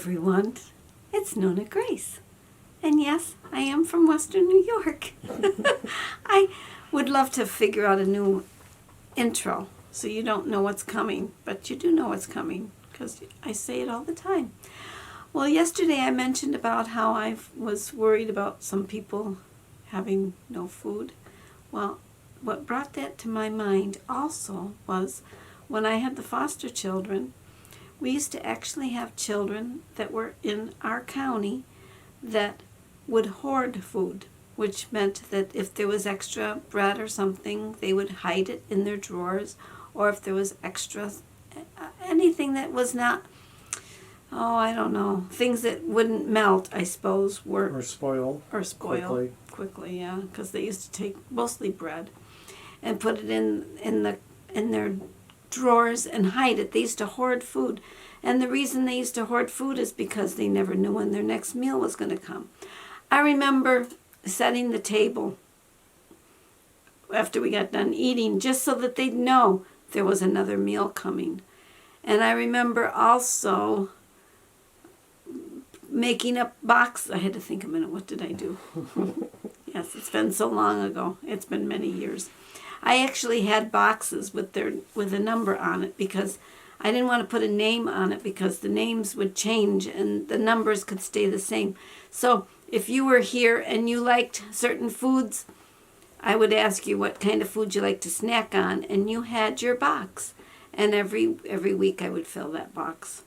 everyone. It's NonnaGrace. And yes, I am from Western New York. I would love to figure out a new intro so you don't know what's coming, but you do know what's coming because I say it all the time. Well, yesterday I mentioned about how I was worried about some people having no food. Well, what brought that to my mind also was when I had the foster children, we used to actually have children that were in our county that would hoard food, which meant that if there was extra bread or something, they would hide it in their drawers, or if there was extra, anything that was not, I don't know, things that wouldn't melt, I suppose, were... Or spoil. Quickly, yeah, because they used to take mostly bread and put it in their drawers and hide it. They used to hoard food. And the reason they used to hoard food is because they never knew when their next meal was going to come. I remember setting the table after we got done eating just so that they'd know there was another meal coming. And I remember also making a box. I had to think a minute, what did I do? Yes, it's been so long ago. It's been many years. I actually had boxes with a number on it because I didn't want to put a name on it because the names would change and the numbers could stay the same. So if you were here and you liked certain foods, I would ask you what kind of food you like to snack on, and you had your box. And every week I would fill that box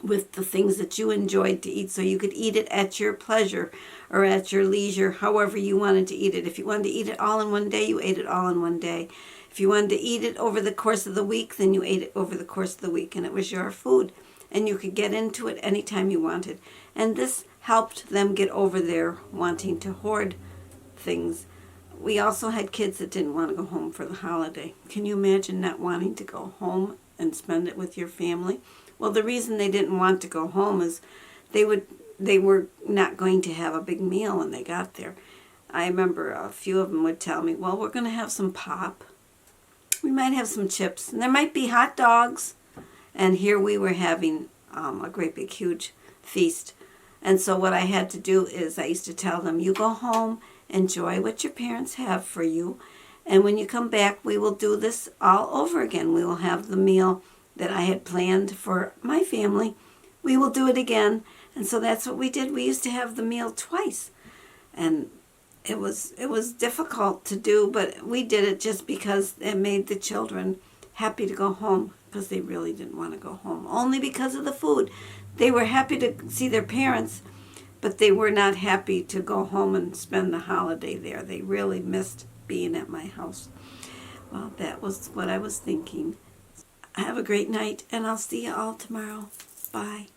with the things that you enjoyed to eat so you could eat it at your pleasure or at your leisure, however you wanted to eat it. If you wanted to eat it all in one day, you ate it all in one day. If you wanted to eat it over the course of the week, then you ate it over the course of the week, and it was your food. And you could get into it anytime you wanted. And this helped them get over their wanting to hoard things. We also had kids that didn't want to go home for the holiday. Can you imagine not wanting to go home and spend it with your family? Well, the reason they didn't want to go home is they were not going to have a big meal when they got there. I remember a few of them would tell me, well, we're going to have some pop. We might have some chips, and there might be hot dogs. And here we were having a great big huge feast. And so what I had to do is I used to tell them, you go home, enjoy what your parents have for you, and when you come back, we will do this all over again. We will have the meal that I had planned for my family. We will do it again. And so that's what we did. We used to have the meal twice. And it was difficult to do, but we did it just because it made the children happy to go home, because they really didn't want to go home, only because of the food. They were happy to see their parents, but they were not happy to go home and spend the holiday there. They really missed being at my house. Well, that was what I was thinking. Have a great night, and I'll see you all tomorrow. Bye.